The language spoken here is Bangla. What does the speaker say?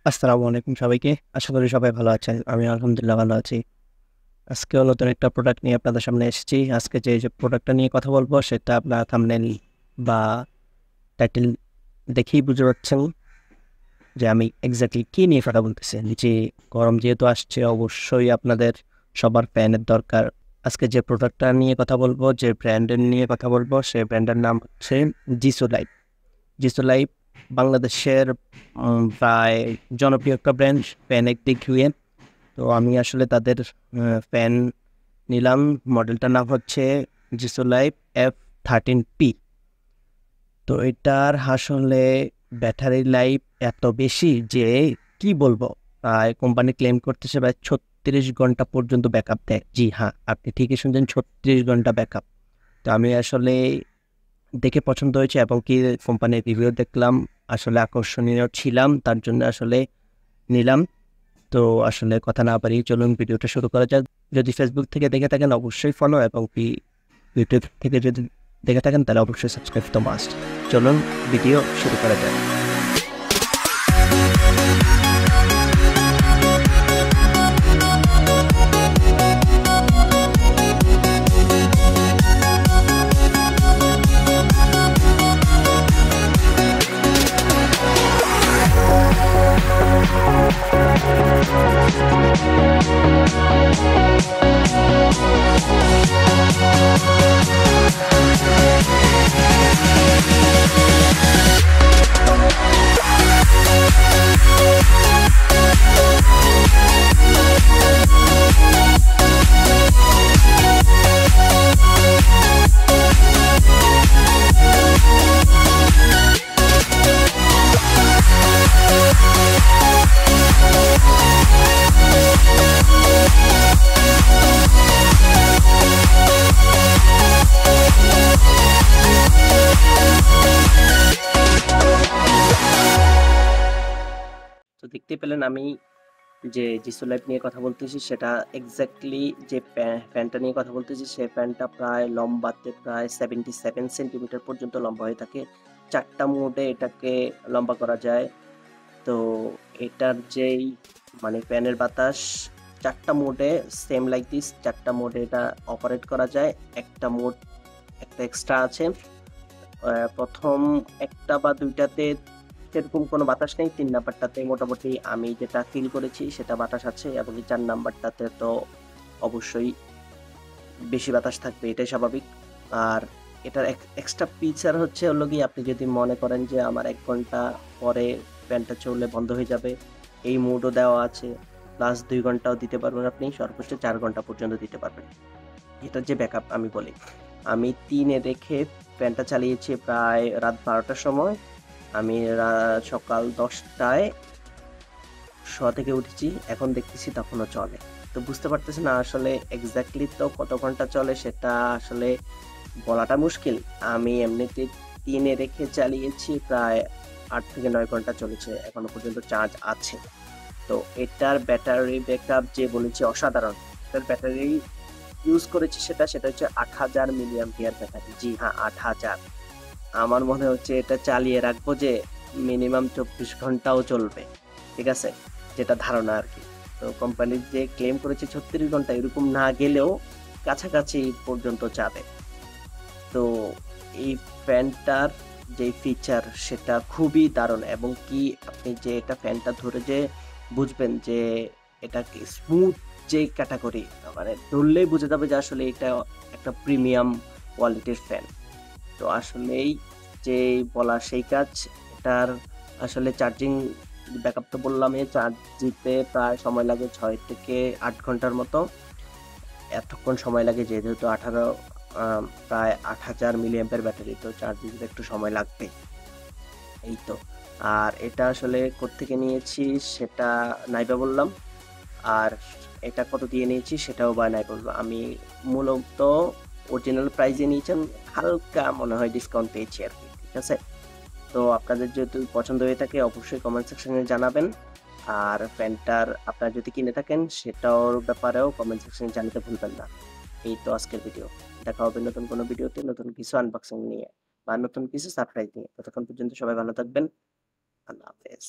আসসালামু আলাইকুম সবাইকে। আশা করি সবাই ভালো আছেন। আমি আলহামদুলিল্লাহ ভালো আছি। আজকেও নতুন একটা প্রোডাক্ট নিয়ে আপনাদের সামনে এসেছি। আজকে যে প্রোডাক্টটা নিয়ে কথা বলবো সেটা আপনার থাম্বনেইল বা টাইটেল দেখেই বুঝতে পারছেন যে আমি এক্স্যাক্টলি কি নিয়ে কথা বলতেছি। যে গরম যেহেতু আসছে অবশ্যই আপনাদের সবার ফ্যানের দরকার। আজকে যে প্রোডাক্টটা নিয়ে কথা বলবো, যে ব্র্যান্ডের নিয়ে কথা বলবো, সেই ব্র্যান্ডের নাম হচ্ছে জিসো লাইফ। জিসো লাইফ বাংলাদেশের প্রায় জনপ্রিয় একটা ব্র্যান্ড ফ্যান একদিক দিয়ে। তো আমি আসলে তাদের ফ্যান নিলাম। মডেলটার নাম হচ্ছে জিসো লাইফ F13P। তো এটার আসলে ব্যাটারি লাইফ এত বেশি যে কি বলবো, কোম্পানি ক্লেম করতেছে প্রায় 36 ঘন্টা পর্যন্ত ব্যাকআপ দেয়। জি হ্যাঁ, আপনি ঠিকই শুনছেন, 36 ঘন্টা ব্যাকআপ। তো আমি আসলে দেখে পছন্দ হয়েছে এবং কি কোম্পানির রিভিউ দেখলাম, আসলে আকর্ষণীয় ছিলাম, তার জন্য আসলে নিলাম। তো আসলে কথা না পারি, চলুন ভিডিওটা শুরু করা যাক। যদি ফেসবুক থেকে দেখে থাকেন অবশ্যই ফলো, এবং কি ইউটিউব থেকে যদি দেখে থাকেন তাহলে অবশ্যই সাবস্ক্রাইব তো মাস্ট। চলুন ভিডিও শুরু করা যাক। তো দেখতে পেলেন আমি যে জিসো লাইফ নিয়ে কথা বলতেছি সেটা এক্স্যাক্টলি যে ফ্যানটা নিয়ে কথা বলতেছি, সে ফ্যানটা প্রায় লম্বাতে প্রায় 77 সেন্টিমিটার পর্যন্ত লম্বা হয়ে থাকে। 4টা মোডে এটাকে লম্বা করা যায়। তো এটার যেই মানে ফ্যানের বাতাস 4টা মোডে সেম লাইক দিস, 4টা মোডে এটা অপারেট করা যায়। একটা মোড একটা এক্সট্রা আছে। প্রথম একটা বা দুইটাতে সেরকম কোনো বাতাস নেই, 3 নাম্বারটাতে মোটামুটি আমি যেটা ফিল করেছি সেটা বাতাস আছে, এবং 4 নাম্বারটাতে তো অবশ্যই বেশি বাতাস থাকবে, এটাই স্বাভাবিক। আর এটার এক্সট্রা ফিচার হচ্ছে হলো গিয়ে, আপনি যদি মনে করেন যে আমার 1 ঘন্টা পরে ফ্যানটা চললে বন্ধ হয়ে যাবে, এই মোডও দেওয়া আছে। প্লাস 2 ঘন্টাও দিতে পারবেন, আপনি সর্বোচ্চ 4 ঘন্টা পর্যন্ত দিতে পারবেন। এটার যে ব্যাকআপ আমি বলি, আমি 3-এ রেখে ফ্যানটা চালিয়েছি প্রায় রাত 12টার সময়। আমি সকাল 10টায় শোয়া থেকে উঠেছি, এখন দেখতেছি তখনও চলে। তো বুঝতে পারতেছি না আসলে এক্স্যাক্টলি তো কত ঘন্টা চলে সেটা আসলে বলাটা মুশকিল। আমি এমনিতে 3-এ রেখে চালিয়েছি প্রায় 8 থেকে 9 ঘন্টা চলেছে, এখনো পর্যন্ত চার্জ আছে। তো এটার ব্যাটারি ব্যাকআপ যে বলেছি অসাধারণ। এটার ব্যাটারি ইউজ করেছি সেটা হচ্ছে 8000 মিলি অ্যাম্পিয়ার ব্যাটারি। জি হ্যাঁ, 8000। আমার মনে হচ্ছে এটা চালিয়ে রাখবো যে মিনিমাম 24 ঘন্টাও চলবে। ঠিক আছে, যেটা ধারণা আর কি। তো কোম্পানি যে ক্লেম করেছে 36 ঘন্টা, এরকম না গেলেও কাছাকাছি পর্যন্ত যাবে। তো এই ফ্যানটার যে ফিচার সেটা খুবই দারুণ, এবং কি আপনি যে এটা ফ্যানটা ধরে যে বুঝবেন যে এটা কি স্মুথ যে ক্যাটাগরি, মানে ধরলেই বোঝা যাবে যে আসলে এটা একটা প্রিমিয়াম কোয়ালিটির ফ্যান। তো আসলেই যে বলা সেই কাজ। এটার আসলে চার্জিং ব্যাকআপ তো বললামই, চার্জ দিতে প্রায় সময় লাগে 6 থেকে 8 ঘন্টার মতো। এতক্ষণ সময় লাগে যেহেতু প্রায় 8000 মিলি অ্যাম্পিয়ার ব্যাটারি, তো চার্জ দিতে একটু সময় লাগবে। এই তো। আর এটা আসলে কোত্থেকে নিয়েছি সেটা নাইবা বললাম। আর এটা কত দিয়ে নিয়েছি সেটাও বা নাই বলবো। আমি মূলত অরিজিনাল প্রাইসে নিয়েছেন, হালকা মনে হয় ডিসকাউন্ট পেয়েছি আর কি। ঠিক আছে, তো আপনাদের যদি পছন্দ হয়ে থাকে অবশ্যই কমেন্ট সেকশনে জানাবেন। আর ফ্যানটার আপনারা যদি কিনে থাকেন সেটার ব্যাপারেও কমেন্ট সেকশনে জানাতে ভুলবেন না। এই তো আজকের ভিডিও। দেখা হবে নতুন কোনো ভিডিওতে, নতুন কিছু আনবক্সিং নিয়ে বা নতুন কিছু সারপ্রাইজ নিয়ে। ততক্ষণ পর্যন্ত সবাই ভালো থাকবেন। আল্লাহ হাফেজ।